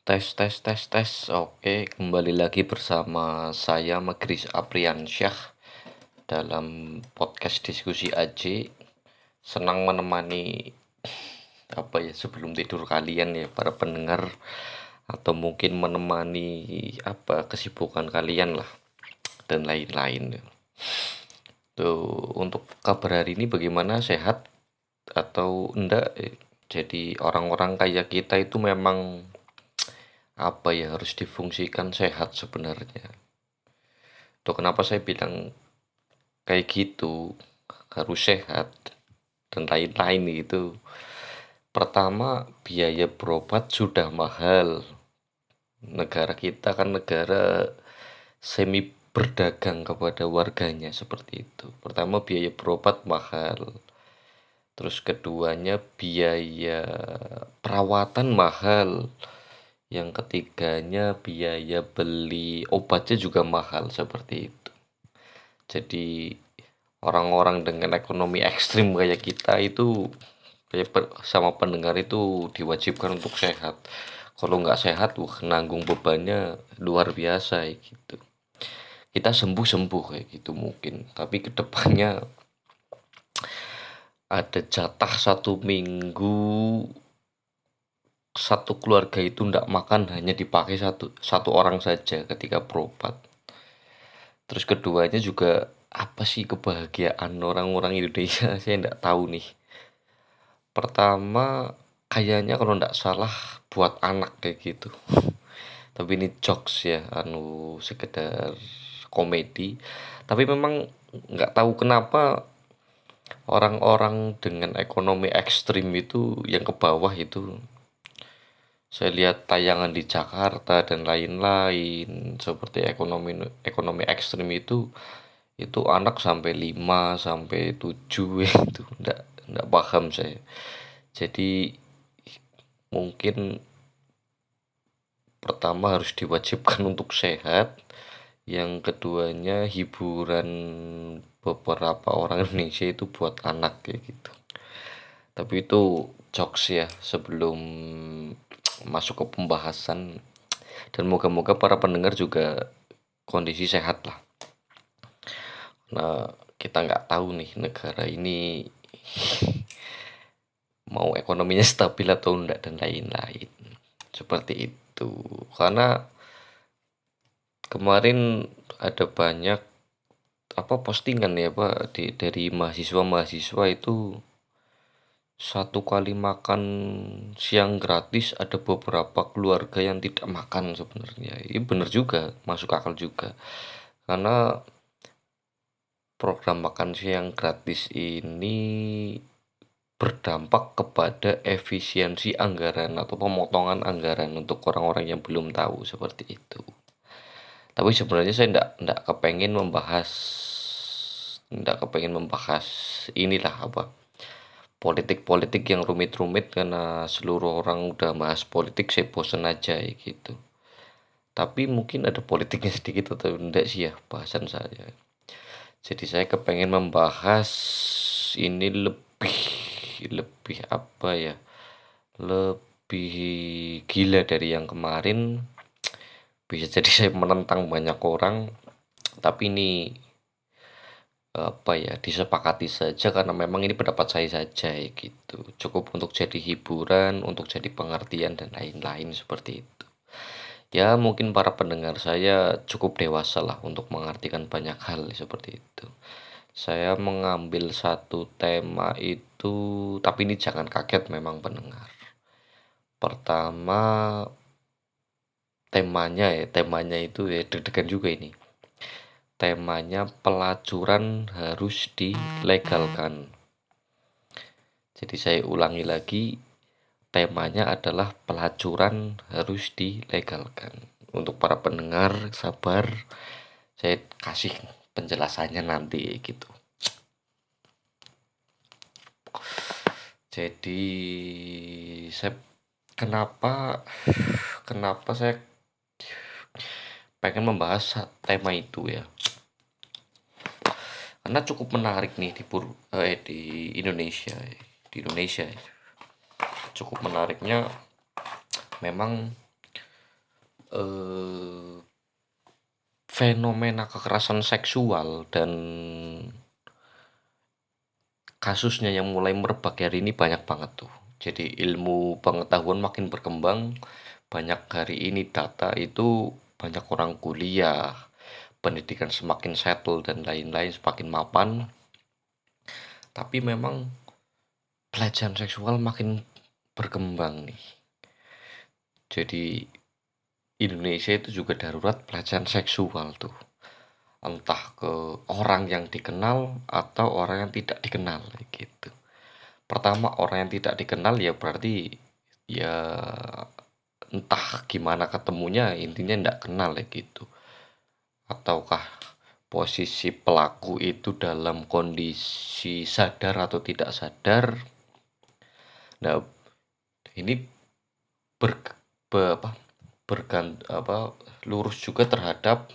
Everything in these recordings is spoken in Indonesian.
Tes tes tes tes. Oke, kembali lagi bersama saya Magris Apriansyah dalam podcast diskusi AJ. Senang menemani sebelum tidur kalian ya para pendengar, atau mungkin menemani kesibukan kalian lah dan lain-lain. Tuh, untuk kabar hari ini bagaimana, sehat atau enggak? Jadi orang-orang kayak kita itu memang harus difungsikan sehat sebenarnya. Tuh kenapa saya bilang kayak gitu, harus sehat dan lain-lain gitu. Pertama, biaya berobat sudah mahal. Negara kita kan negara semi berdagang kepada warganya seperti itu. Pertama, biaya berobat mahal. Terus keduanya, biaya perawatan mahal. Yang ketiganya, biaya beli obatnya juga mahal seperti itu. Jadi orang-orang dengan ekonomi ekstrim kayak kita itu, sama pendengar itu diwajibkan untuk sehat. Kalau nggak sehat, nanggung bebannya luar biasa gitu. Kita sembuh-sembuh kayak gitu mungkin, tapi kedepannya ada jatah 1 minggu satu keluarga itu ndak makan, hanya dipakai satu satu orang saja ketika berobat. Terus keduanya juga, apa sih kebahagiaan orang-orang Indonesia? Saya ndak tahu nih. Pertama, kayaknya kalau ndak salah buat anak kayak gitu. Tapi ini jokes ya, sekedar komedi. Tapi memang nggak tahu kenapa orang-orang dengan ekonomi ekstrim itu, yang ke bawah itu, saya lihat tayangan di Jakarta dan lain-lain, seperti ekonomi ekonomi ekstrim itu anak sampai 5 sampai 7 itu enggak paham saya. Jadi mungkin pertama harus diwajibkan untuk sehat, yang keduanya hiburan beberapa orang Indonesia itu buat anak kayak gitu. Tapi itu jokes ya, sebelum masuk ke pembahasan, dan moga-moga para pendengar juga kondisi sehat lah. Nah, kita nggak tahu nih negara ini mau ekonominya stabil atau enggak dan lain-lain. Seperti itu. Karena kemarin ada banyak postingan ya Pak, dari mahasiswa-mahasiswa itu, 1 kali makan siang gratis ada beberapa keluarga yang tidak makan sebenarnya. Ini benar juga, masuk akal juga. Karena program makan siang gratis ini berdampak kepada efisiensi anggaran atau pemotongan anggaran, untuk orang-orang yang belum tahu seperti itu. Tapi sebenarnya saya enggak kepengen membahas inilah politik-politik yang rumit-rumit, karena seluruh orang udah bahas politik, saya bosen aja gitu. Tapi mungkin ada politiknya sedikit atau enggak sih ya bahasan saya. Jadi saya kepengen membahas ini lebih lebih lebih gila dari yang kemarin. Bisa jadi saya menentang banyak orang, tapi ini disepakati saja karena memang ini pendapat saya saja gitu. Cukup untuk jadi hiburan, untuk jadi pengertian dan lain-lain seperti itu. Ya, mungkin para pendengar saya cukup dewasa lah untuk mengartikan banyak hal seperti itu. Saya mengambil satu tema itu, tapi ini jangan kaget memang pendengar. Pertama, temanya itu ya deg-degan juga ini. Temanya, pelacuran harus dilegalkan. Jadi saya ulangi lagi, temanya adalah pelacuran harus dilegalkan. Untuk para pendengar sabar, saya kasih penjelasannya nanti gitu. Jadi saya kenapa kenapa saya pengen membahas tema itu ya, karena cukup menarik nih di Indonesia. Di Indonesia cukup menariknya memang eee, fenomena kekerasan seksual dan kasusnya yang mulai merebak hari ini banyak banget tuh. Jadi ilmu pengetahuan makin berkembang, banyak hari ini data itu banyak orang kuliah, pendidikan semakin settle dan lain-lain semakin mapan, tapi memang pelecehan seksual makin berkembang nih. Jadi Indonesia itu juga darurat pelecehan seksual tuh. Entah ke orang yang dikenal atau orang yang tidak dikenal gitu. Pertama orang yang tidak dikenal ya berarti ya entah gimana ketemunya intinya ndak kenal ya gitu. Ataukah posisi pelaku itu dalam kondisi sadar atau tidak sadar. Nah, ini ber, apa, lurus juga terhadap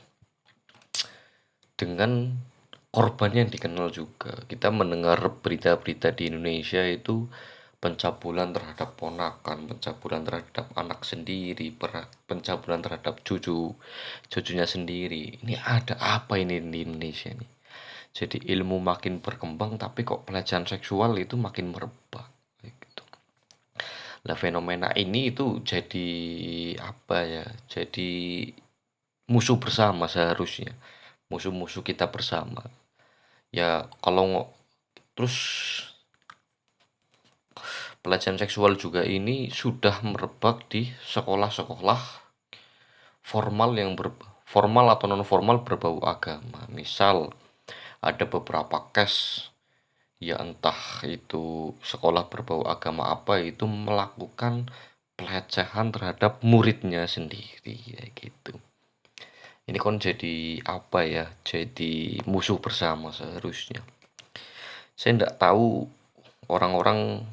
dengan korban yang dikenal juga. Kita mendengar berita-berita di Indonesia itu pencabulan terhadap ponakan, pencabulan terhadap anak sendiri, pencabulan terhadap cucunya sendiri. Ini ada apa ini di Indonesia nih? Jadi ilmu makin berkembang tapi kok pelecehan seksual itu makin merebak gitu. Nah, fenomena ini itu jadi apa ya? Jadi musuh bersama seharusnya. Musuh-musuh kita bersama. Ya kalau terus pelecehan seksual juga ini sudah merebak di sekolah-sekolah formal formal atau non formal berbau agama. Misal ada beberapa case ya entah itu sekolah berbau agama apa itu melakukan pelecehan terhadap muridnya sendiri ya gitu. Ini kan jadi apa ya? Jadi musuh bersama seharusnya. Saya tidak tahu orang-orang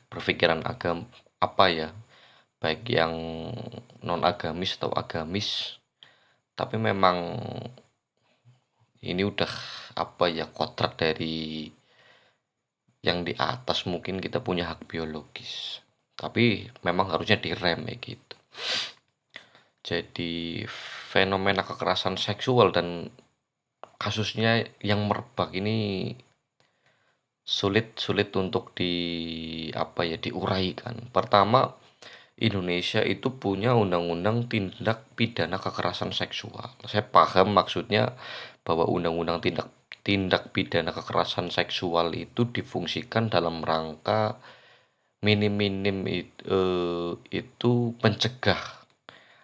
berpikiran apa ya, baik yang non agamis atau agamis, tapi memang ini udah apa ya kodrat dari yang di atas mungkin kita punya hak biologis. Tapi memang harusnya direm ya gitu. Jadi fenomena kekerasan seksual dan kasusnya yang merebak ini sulit untuk diuraikan. Pertama, Indonesia itu punya undang-undang tindak pidana kekerasan seksual. Saya paham maksudnya bahwa undang-undang tindak pidana kekerasan seksual itu difungsikan dalam rangka minim-minim itu mencegah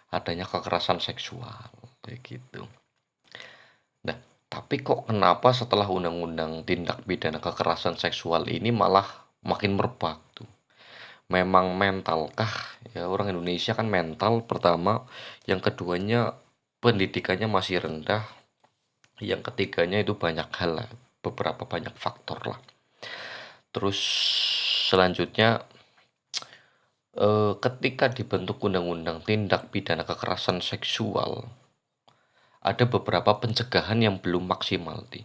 adanya kekerasan seksual kayak gitu. Nah, tapi kok kenapa setelah undang-undang tindak pidana kekerasan seksual ini malah makin merebak tuh? Memang mentalkah ya orang Indonesia kan mental pertama, yang keduanya pendidikannya masih rendah, yang ketiganya itu banyak hal lah, beberapa banyak faktor lah. Terus selanjutnya ketika dibentuk undang-undang tindak pidana kekerasan seksual ada beberapa pencegahan yang belum maksimal nih.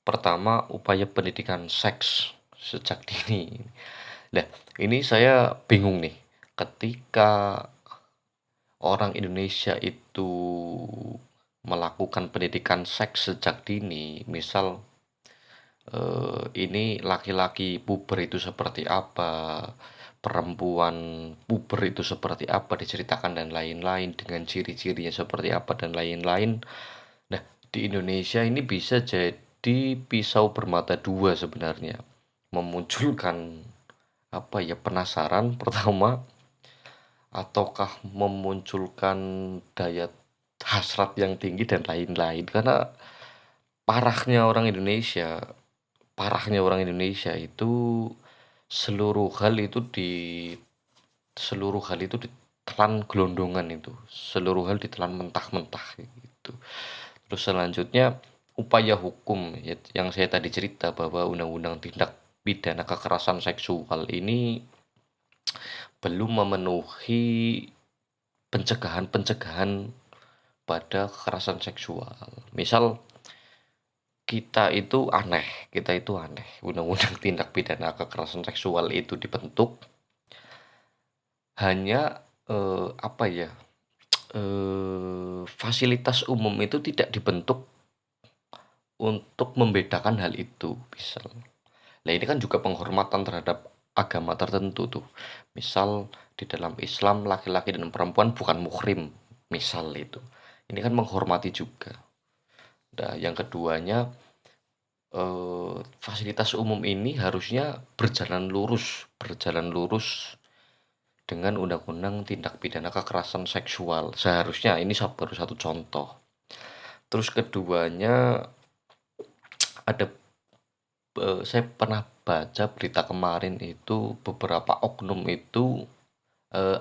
Pertama, upaya pendidikan seks sejak dini. Nah, ini saya bingung nih. Ketika orang Indonesia itu melakukan pendidikan seks sejak dini, misal ini laki-laki puber itu seperti apa, perempuan puber itu seperti apa diceritakan dan lain-lain dengan ciri-cirinya seperti apa dan lain-lain. Nah, di Indonesia ini bisa jadi pisau bermata dua sebenarnya. Memunculkan apa ya penasaran pertama ataukah memunculkan daya hasrat yang tinggi dan lain-lain karena parahnya orang Indonesia parahnya orang Indonesia itu seluruh hal itu di seluruh hal itu ditelan gelondongan itu seluruh hal ditelan mentah-mentah gitu. Terus selanjutnya upaya hukum ya, yang saya tadi cerita bahwa undang-undang tindak pidana kekerasan seksual ini belum memenuhi pencegahan-pencegahan pada kekerasan seksual. Misal kita itu aneh. Undang-undang tindak pidana kekerasan seksual itu dibentuk hanya apa ya, fasilitas umum itu tidak dibentuk untuk membedakan hal itu, misal. Lah ini kan juga penghormatan terhadap agama tertentu tuh. Misal di dalam Islam laki-laki dan perempuan bukan muhrim, misal itu. Ini kan menghormati juga. Nah, yang keduanya, fasilitas umum ini harusnya berjalan lurus dengan undang-undang tindak pidana kekerasan seksual. Seharusnya ini baru satu contoh. Terus keduanya ada, saya pernah baca berita kemarin itu beberapa oknum itu,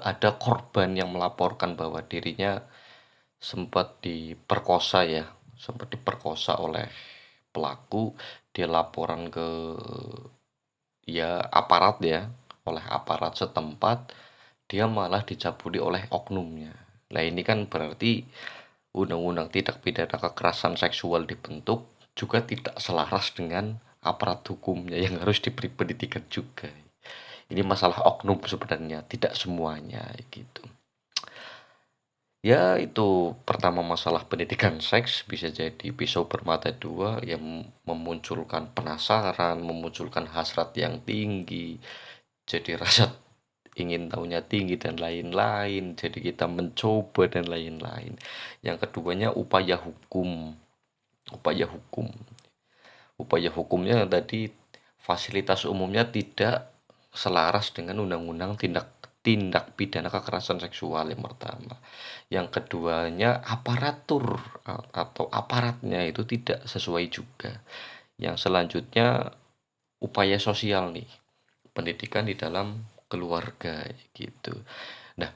ada korban yang melaporkan bahwa dirinya sempat diperkosa ya, sempat diperkosa oleh pelaku. Dia laporan ke, ya, aparat ya, oleh aparat setempat, dia malah dicabuli oleh oknumnya. Nah ini kan berarti undang-undang tindak pidana kekerasan seksual dibentuk juga tidak selaras dengan aparat hukumnya yang harus diberi pendidikan juga. Ini masalah oknum sebenarnya, tidak semuanya gitu. Ya itu pertama, masalah pendidikan seks bisa jadi pisau bermata dua yang memunculkan penasaran, memunculkan hasrat yang tinggi, jadi rasa ingin tahunya tinggi dan lain-lain, jadi kita mencoba dan lain-lain. Yang keduanya upaya hukum. Upaya hukumnya tadi, fasilitas umumnya tidak selaras dengan undang-undang tindak tindak pidana kekerasan seksual, yang pertama. Yang keduanya, aparatur atau aparatnya itu tidak sesuai juga. Yang selanjutnya, upaya sosial nih, pendidikan di dalam keluarga gitu. Nah,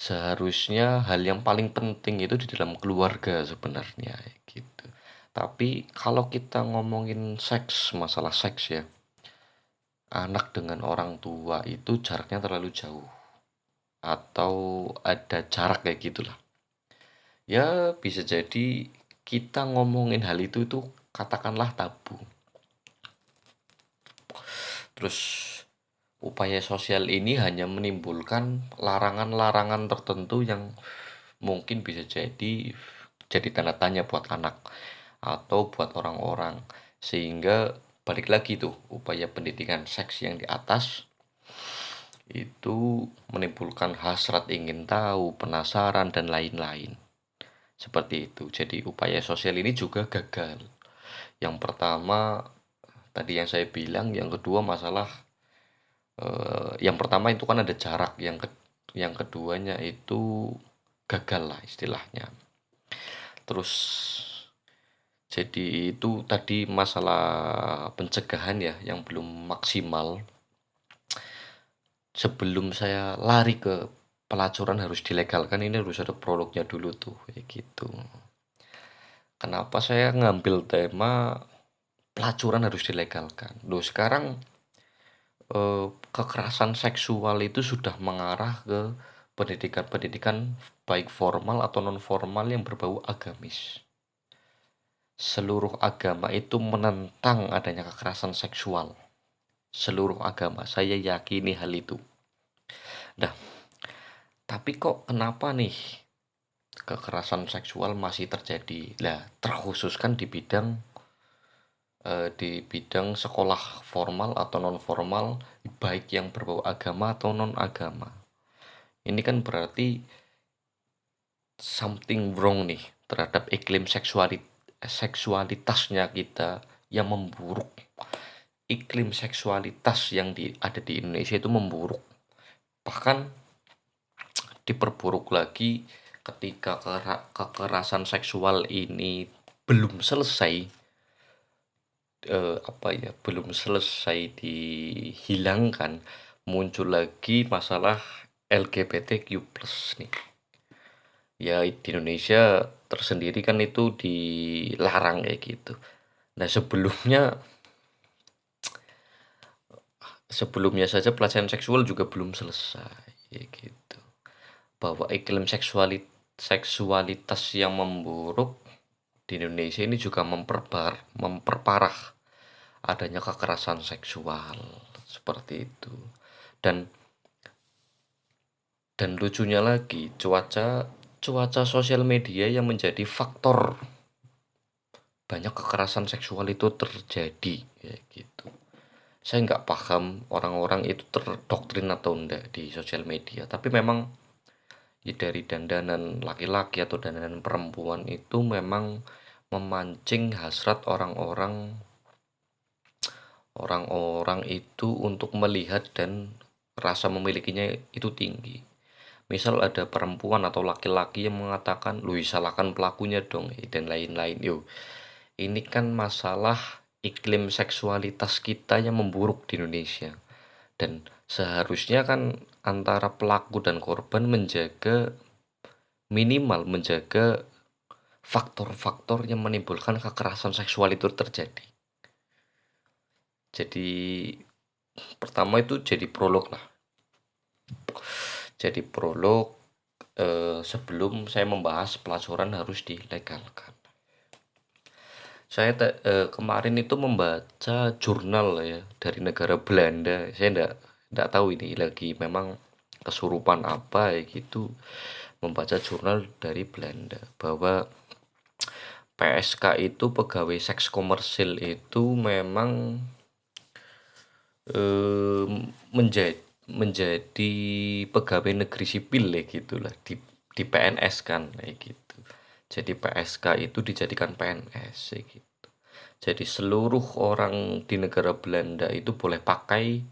seharusnya hal yang paling penting itu di dalam keluarga sebenarnya gitu. Tapi kalau kita ngomongin seks, masalah seks ya, anak dengan orang tua itu jaraknya terlalu jauh atau ada jarak kayak gitulah. Ya bisa jadi kita ngomongin hal itu katakanlah tabu. Terus upaya sosial ini hanya menimbulkan larangan-larangan tertentu yang mungkin bisa jadi tanda tanya buat anak atau buat orang-orang, sehingga balik lagi tuh, upaya pendidikan seks yang di atas itu menimbulkan hasrat ingin tahu, penasaran dan lain-lain. Seperti itu. Jadi upaya sosial ini juga gagal. Yang pertama tadi yang saya bilang, yang kedua masalah, yang pertama itu kan ada jarak, yang keduanya itu gagal lah istilahnya. Terus jadi itu tadi masalah pencegahan ya yang belum maksimal. Sebelum saya lari ke pelacuran harus dilegalkan, ini harus ada produknya dulu tuh kayak gitu. Kenapa saya ngambil tema pelacuran harus dilegalkan? Loh sekarang, kekerasan seksual itu sudah mengarah ke pendidikan-pendidikan baik formal atau non formal yang berbau agamis. Seluruh agama itu menentang adanya kekerasan seksual. Seluruh agama, saya yakini hal itu. Nah, tapi kok kenapa nih kekerasan seksual masih terjadi? Lah, terkhususkan di bidang sekolah formal atau non formal, baik yang berbau agama atau non agama. Ini kan berarti something wrong nih terhadap iklim seksualitasnya kita yang memburuk. Iklim seksualitas yang ada di Indonesia itu memburuk. Bahkan diperburuk lagi ketika kekerasan seksual ini belum selesai, belum selesai dihilangkan, muncul lagi masalah LGBTQ+ nih. Ya di Indonesia tersendiri kan itu dilarang kayak gitu. Nah sebelumnya saja pelecehan seksual juga belum selesai kayak gitu. Bahwa iklim seksualitas yang memburuk di Indonesia ini juga memperparah adanya kekerasan seksual seperti itu. Dan Dan lucunya lagi, cuaca sosial media yang menjadi faktor banyak kekerasan seksual itu terjadi, kayak gitu. Saya nggak paham orang-orang itu terdoktrin atau enggak di sosial media, tapi memang ya dari dandanan laki-laki atau dandanan perempuan itu memang memancing hasrat orang-orang itu untuk melihat dan rasa memilikinya itu tinggi. Misal ada perempuan atau laki-laki yang mengatakan, "Lu salahkan pelakunya dong," dan lain-lain. Yo, ini kan masalah iklim seksualitas kita yang memburuk di Indonesia. Dan seharusnya kan antara pelaku dan korban minimal menjaga faktor-faktor yang menimbulkan kekerasan seksual itu terjadi. Jadi pertama itu jadi prolog lah. Jadi prolog, sebelum saya membahas pelacuran harus dilegalkan. Saya kemarin itu membaca jurnal ya dari negara Belanda. Saya enggak tahu ini lagi memang kesurupan apa ya gitu. Membaca jurnal dari Belanda bahwa PSK itu pegawai seks komersil itu memang menjadi menjadi pegawai negeri sipil ya gitulah di PNS kan kayak gitu. Jadi PSK itu dijadikan PNS ya gitu. Jadi seluruh orang di negara Belanda itu boleh pakai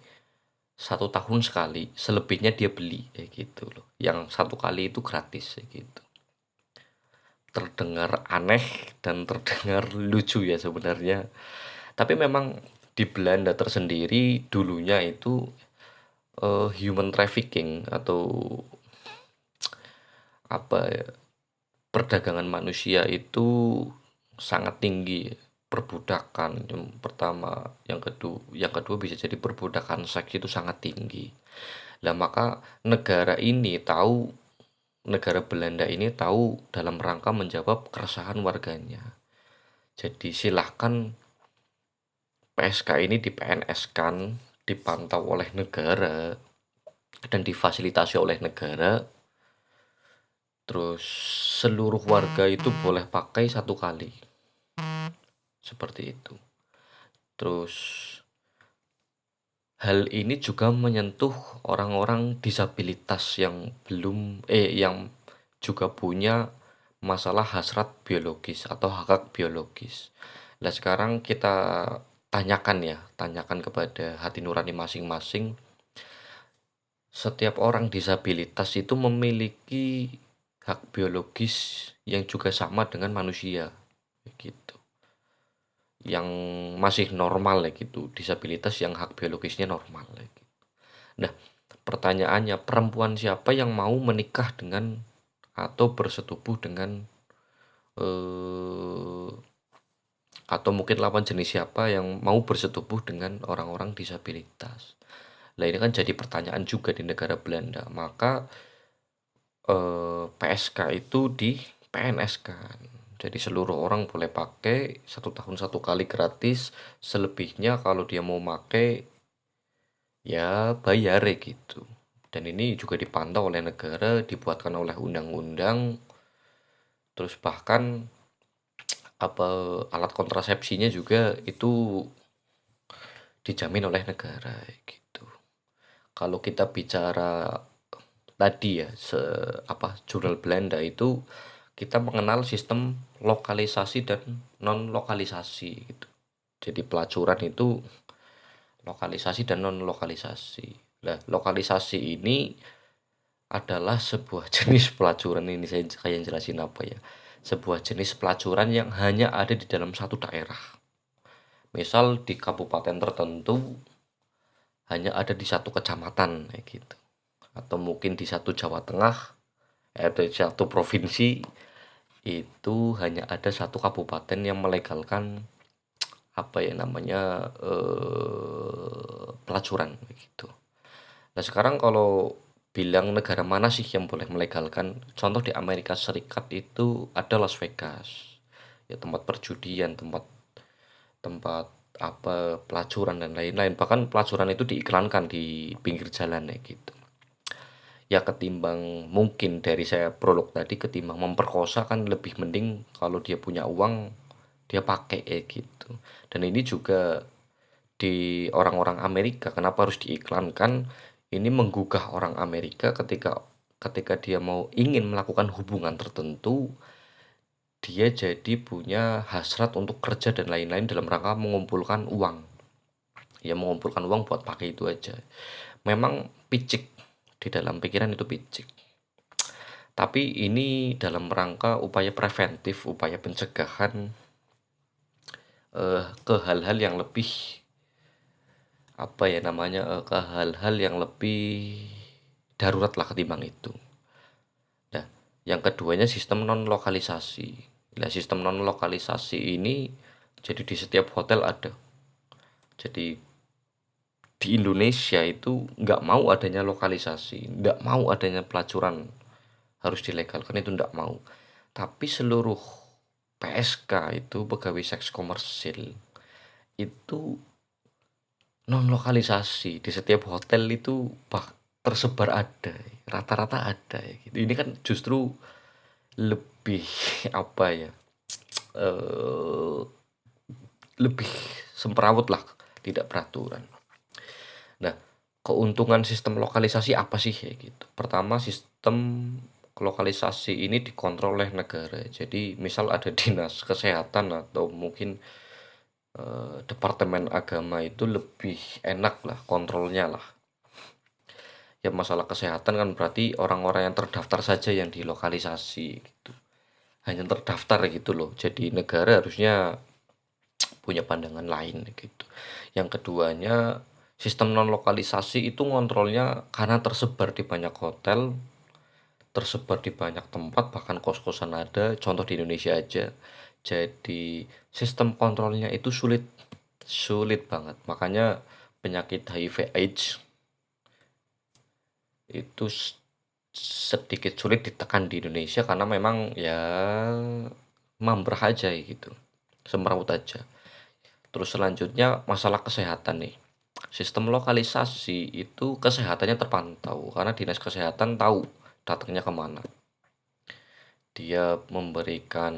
1 tahun sekali, selebihnya dia beli kayak gitu loh. Yang 1 kali itu gratis kayak gitu. Terdengar aneh dan terdengar lucu ya sebenarnya. Tapi memang di Belanda tersendiri dulunya itu human trafficking atau apa ya, perdagangan manusia itu sangat tinggi. Perbudakan yang pertama, yang kedua bisa jadi perbudakan seks itu sangat tinggi. Lah maka negara Belanda ini tahu dalam rangka menjawab keresahan warganya. Jadi silahkan PSK ini di PNS-kan, dipantau oleh negara dan difasilitasi oleh negara. Terus seluruh warga itu boleh pakai 1 kali. Seperti itu. Terus hal ini juga menyentuh orang-orang disabilitas yang juga punya masalah hasrat biologis atau hak biologis. Nah, sekarang kita tanyakan kepada hati nurani masing-masing. Setiap orang disabilitas itu memiliki hak biologis yang juga sama dengan manusia, gitu. Yang masih normal ya gitu, disabilitas yang hak biologisnya normal ya gitu. Nah, pertanyaannya, perempuan siapa yang mau menikah dengan atau bersetubuh dengan eh, atau mungkin lawan jenis siapa yang mau bersetubuh dengan orang-orang disabilitas. Nah, ini kan jadi pertanyaan juga di negara Belanda. Maka PSK itu di PNS kan. Jadi seluruh orang boleh pakai 1 tahun 1 kali gratis. Selebihnya kalau dia mau pakai ya bayar ya gitu. Dan ini juga dipantau oleh negara, dibuatkan oleh undang-undang. Terus bahkan apa alat kontrasepsinya juga itu dijamin oleh negara gitu. Kalau kita bicara tadi ya jurnal Belanda itu kita mengenal sistem lokalisasi dan non lokalisasi gitu. Jadi pelacuran itu lokalisasi dan non lokalisasi. Nah, lokalisasi ini adalah sebuah jenis pelacuran, ini saya kayak jelasin apa ya. Sebuah jenis pelacuran yang hanya ada di dalam satu daerah. Misal di kabupaten tertentu hanya ada di satu kecamatan kayak gitu. Atau mungkin di satu Jawa Tengah, di satu provinsi itu hanya ada satu kabupaten yang melegalkan apa ya namanya pelacuran gitu. Nah, sekarang kalau bilang negara mana sih yang boleh melegalkan? Contoh di Amerika Serikat itu ada Las Vegas. Ya tempat perjudian, tempat tempat apa pelacuran dan lain-lain. Bahkan pelacuran itu diiklankan di pinggir jalan ya gitu. Ya ketimbang mungkin dari saya prolog tadi, ketimbang memperkosa kan lebih mending kalau dia punya uang dia pakai gitu. Dan ini juga di orang-orang Amerika, kenapa harus diiklankan? Ini menggugah orang Amerika ketika ketika dia mau ingin melakukan hubungan tertentu, dia jadi punya hasrat untuk kerja dan lain-lain dalam rangka mengumpulkan uang. Ya mengumpulkan uang buat pakai itu aja. Memang picik, di dalam pikiran itu picik. Tapi ini dalam rangka upaya preventif, upaya pencegahan ke hal-hal yang lebih apa ya namanya, ke hal-hal yang lebih darurat lah ketimbang itu. Nah, yang keduanya sistem non lokalisasi. Nah, sistem non lokalisasi ini jadi di setiap hotel ada. Jadi di Indonesia itu nggak mau adanya lokalisasi, nggak mau adanya pelacuran harus dilegalkan, itu nggak mau. Tapi seluruh PSK itu pegawai seks komersil itu non lokalisasi di setiap hotel itu tersebar ada, rata-rata ada ya gitu. Ini kan justru lebih apa ya, eh, lebih semrawut lah, tidak peraturan. Nah, keuntungan sistem lokalisasi apa sih ya gitu? Pertama, sistem lokalisasi ini dikontrol oleh negara. Jadi misal ada dinas kesehatan atau mungkin departemen agama, itu lebih enak lah kontrolnya lah. Ya masalah kesehatan kan berarti orang-orang yang terdaftar saja yang dilokalisasi gitu. Hanya terdaftar gitu loh. Jadi negara harusnya punya pandangan lain gitu. Yang keduanya, sistem non lokalisasi itu ngontrolnya karena tersebar di banyak hotel, tersebar di banyak tempat, bahkan kos-kosan ada. Contoh di Indonesia aja. Jadi sistem kontrolnya itu sulit, sulit banget. Makanya penyakit HIV AIDS itu sedikit sulit ditekan di Indonesia karena memang ya mambrah aja gitu, semrawut aja. Terus selanjutnya masalah kesehatan nih. Sistem lokalisasi itu kesehatannya terpantau karena dinas kesehatan tahu datangnya kemana. Dia memberikan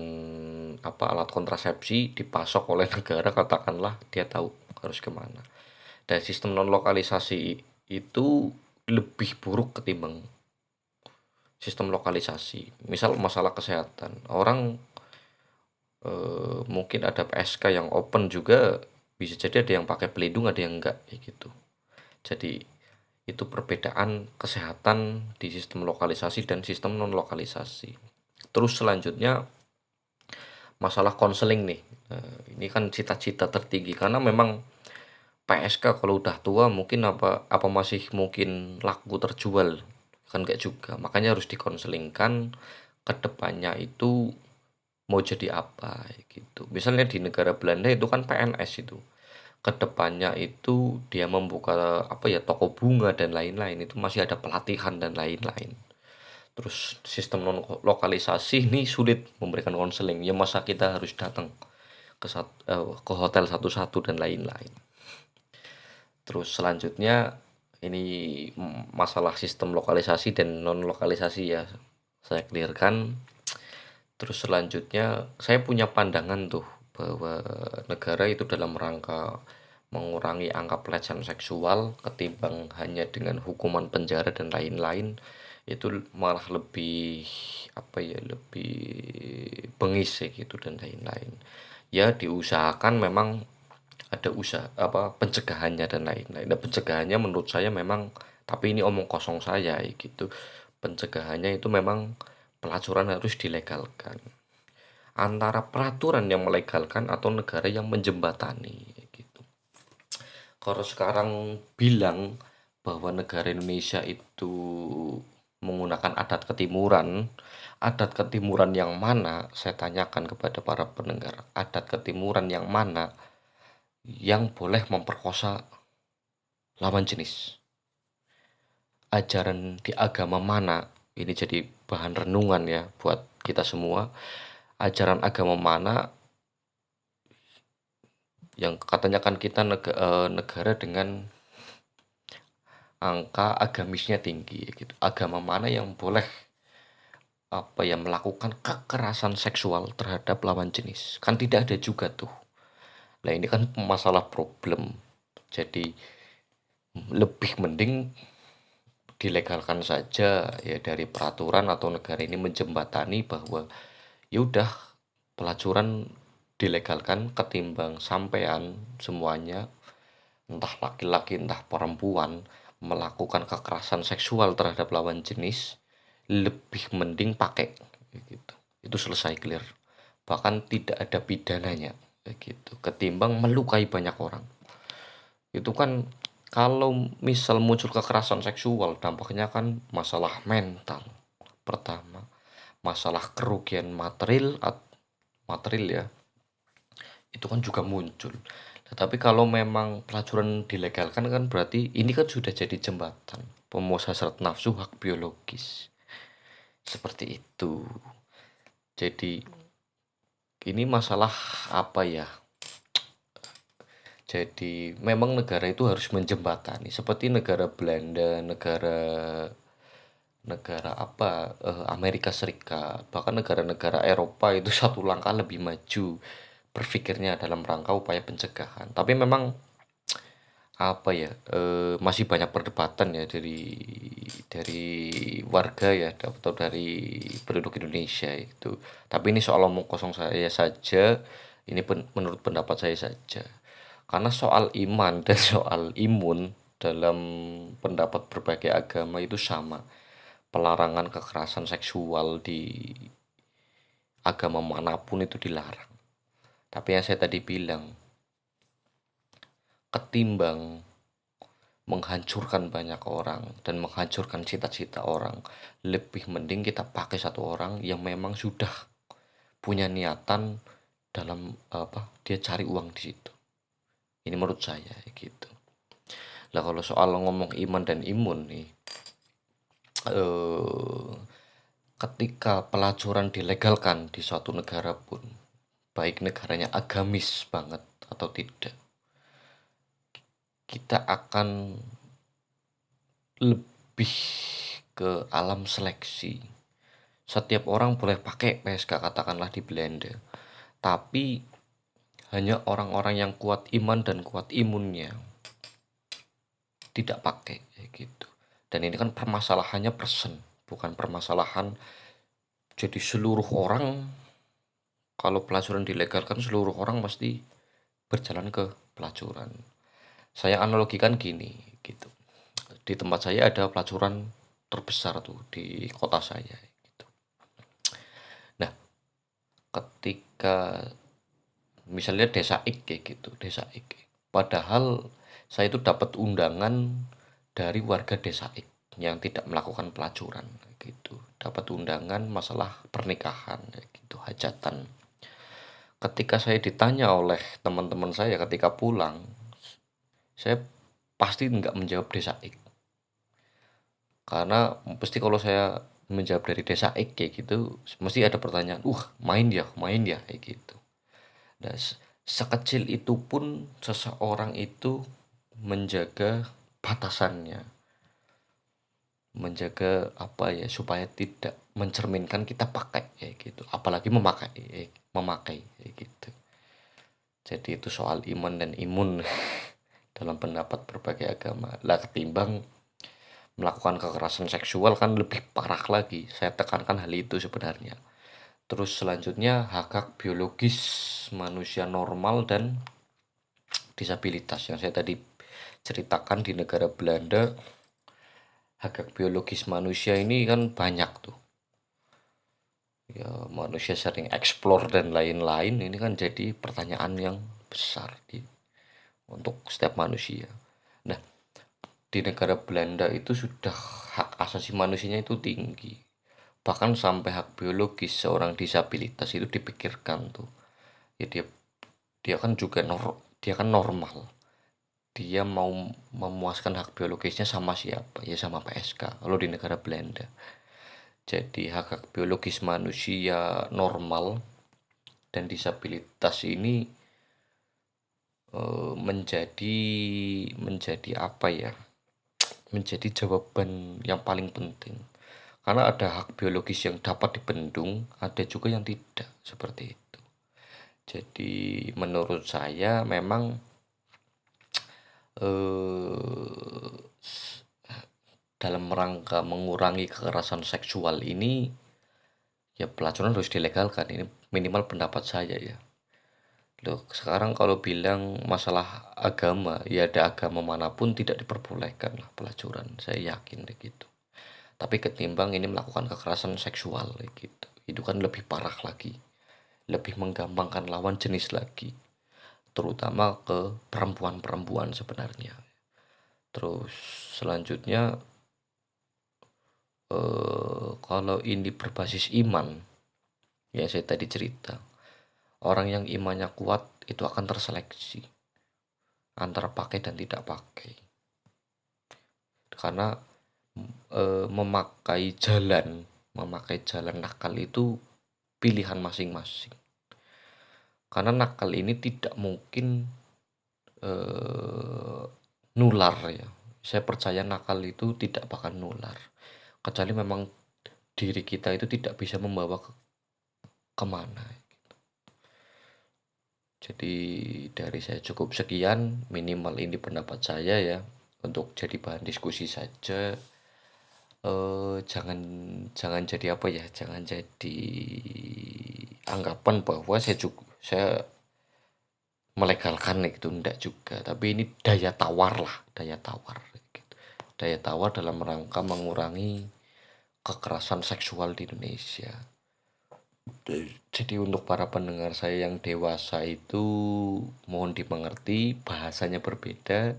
apa, alat kontrasepsi dipasok oleh negara, katakanlah dia tahu harus kemana. Dan sistem non lokalisasi itu lebih buruk ketimbang sistem lokalisasi. Misal masalah kesehatan, orang mungkin ada PSK yang open juga, bisa jadi ada yang pakai pelindung, ada yang enggak kayak gitu. Jadi itu perbedaan kesehatan di sistem lokalisasi dan sistem non lokalisasi. Terus selanjutnya masalah konseling nih. Ini kan cita-cita tertinggi karena memang PSK kalau udah tua mungkin apa masih mungkin laku terjual, kan enggak juga. Makanya harus dikonselingkan ke depannya itu mau jadi apa gitu. Misalnya di negara Belanda itu kan PNS itu. Kedepannya itu dia membuka apa ya, toko bunga dan lain-lain, itu masih ada pelatihan dan lain-lain. Terus sistem non lokalisasi ini sulit memberikan konseling, ya masa kita harus datang ke hotel satu-satu dan lain-lain. Terus selanjutnya ini masalah sistem lokalisasi dan non lokalisasi ya saya clearkan. Terus selanjutnya saya punya pandangan tuh bahwa negara itu dalam rangka mengurangi angka pelecehan seksual ketimbang hanya dengan hukuman penjara dan lain-lain, itu malah lebih apa ya, lebih bengis ya gitu dan lain-lain. Ya diusahakan memang ada usaha apa pencegahannya dan lain-lain. Nah, pencegahannya menurut saya memang, tapi ini omong kosong saya ya gitu. Pencegahannya itu memang pelacuran harus dilegalkan. Antara peraturan yang melegalkan atau negara yang menjembatani gitu. Kalau sekarang bilang bahwa negara Indonesia itu menggunakan adat ketimuran yang mana? Saya tanyakan kepada para pendengar, adat ketimuran yang mana yang boleh memperkosa lawan jenis? Ajaran di agama mana? Ini jadi bahan renungan ya buat kita semua. Ajaran agama mana yang katanya kan kita negara dengan angka agamisnya tinggi gitu. Agama mana yang boleh melakukan kekerasan seksual terhadap lawan jenis? Kan tidak ada juga tuh. Nah, ini kan masalah problem. Jadi lebih mending dilegalkan saja ya dari peraturan atau negara ini menjembatani bahwa ya udah pelacuran dilegalkan ketimbang sampean semuanya entah laki-laki entah perempuan melakukan kekerasan seksual terhadap lawan jenis, lebih mending pakai gitu. Itu selesai clear. Bahkan tidak ada pidananya gitu. Ketimbang melukai banyak orang. Itu kan kalau misal muncul kekerasan seksual dampaknya kan masalah mental pertama, masalah kerugian material ya, itu kan juga muncul. Tetapi kalau memang pelacuran dilegalkan kan berarti ini kan sudah jadi jembatan pemuas hasrat nafsu hak biologis. Seperti itu. Jadi ini masalah apa ya? Jadi memang negara itu harus menjembatani seperti negara Belanda, negara negara Amerika Serikat, bahkan negara-negara Eropa itu satu langkah lebih maju berpikirnya dalam rangka upaya pencegahan. Tapi memang masih banyak perdebatan ya dari warga ya atau dari penduduk Indonesia itu. Tapi ini soal omong kosong saya saja, ini menurut pendapat saya saja. Karena soal iman dan soal imun dalam pendapat berbagai agama itu sama. Pelarangan kekerasan seksual di agama manapun itu dilarang. Tapi yang saya tadi bilang, ketimbang menghancurkan banyak orang dan menghancurkan cita-cita orang, lebih mending kita pakai satu orang yang memang sudah punya niatan dalam dia cari uang di situ. Ini menurut saya gitu. Lah kalau soal ngomong iman dan imun nih, eh, ketika pelacuran dilegalkan di suatu negara pun, baik negaranya agamis banget atau tidak, kita akan lebih ke alam seleksi. Setiap orang boleh pakai PSK katakanlah di Belanda, tapi hanya orang-orang yang kuat iman dan kuat imunnya tidak pakai gitu. Dan ini kan permasalahannya persen, bukan permasalahan jadi seluruh orang. Kalau pelacuran dilegalkan seluruh orang pasti berjalan ke pelacuran. Saya analogikan gini gitu. Di tempat saya ada pelacuran terbesar tuh di kota saya gitu. Nah, ketika misalnya desa X kayak gitu, desa X. Padahal saya itu dapat undangan dari warga desa X yang tidak melakukan pelacuran gitu. Dapat undangan masalah pernikahan gitu, hajatan. Ketika saya ditanya oleh teman-teman saya ketika pulang, saya pasti nggak menjawab desa X. Karena pasti kalau saya menjawab dari desa X kayak gitu, mesti ada pertanyaan, main ya kayak gitu. Dan sekecil itu pun seseorang itu menjaga batasannya, menjaga supaya tidak mencerminkan kita pakai ya gitu, apalagi memakai ya gitu. Jadi itu soal iman dan imun dalam pendapat berbagai agama. Lah ketimbang melakukan kekerasan seksual kan lebih parah lagi. Saya tekankan hal itu sebenarnya. Terus selanjutnya hak-hak biologis manusia normal dan disabilitas yang saya tadi ceritakan di negara Belanda. Hak-hak biologis manusia ini kan banyak tuh. Ya, manusia sering eksplor dan lain-lain. Ini kan jadi pertanyaan yang besar untuk setiap manusia. Nah, di negara Belanda itu sudah hak asasi manusianya itu tinggi. Bahkan sampai hak biologis seorang disabilitas itu dipikirkan tuh. Ya dia kan juga dia kan normal. Dia mau memuaskan hak biologisnya sama siapa? Ya sama PSK kalau di negara Belanda. Jadi hak-hak biologis manusia normal dan disabilitas ini menjadi apa ya? menjadi jawaban yang paling penting. Karena ada hak biologis yang dapat dibendung, ada juga yang tidak, seperti itu. Jadi menurut saya memang eh, dalam rangka mengurangi kekerasan seksual ini ya pelacuran harus dilegalkan. Ini minimal pendapat saya ya. Loh, sekarang kalau bilang masalah agama, ya ada agama manapun tidak diperbolehkan lah pelacuran. Saya yakin deh gitu. Tapi ketimbang ini melakukan kekerasan seksual gitu. Itu kan lebih parah lagi. Lebih menggampangkan lawan jenis lagi. Terutama ke perempuan-perempuan sebenarnya. Terus selanjutnya kalau ini berbasis iman, ya saya tadi cerita, orang yang imannya kuat itu akan terseleksi antara pakai dan tidak pakai. Karena memakai jalan nakal itu pilihan masing-masing. Karena nakal ini tidak mungkin eh, nular ya. Saya percaya nakal itu tidak bakal nular. Kecuali memang diri kita itu tidak bisa membawa kemana. Jadi dari saya cukup sekian, minimal ini pendapat saya ya, untuk jadi bahan diskusi saja. Jangan jangan jadi apa ya, jangan jadi anggapan bahwa saya melegalkan itu enggak juga, tapi ini daya tawar lah, daya tawar gitu. Daya tawar dalam rangka mengurangi kekerasan seksual di Indonesia. Jadi untuk para pendengar saya yang dewasa itu mohon dimengerti bahasanya berbeda.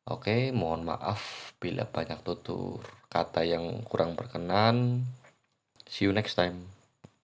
Oke, mohon maaf bila banyak tutur kata yang kurang berkenan. See you next time.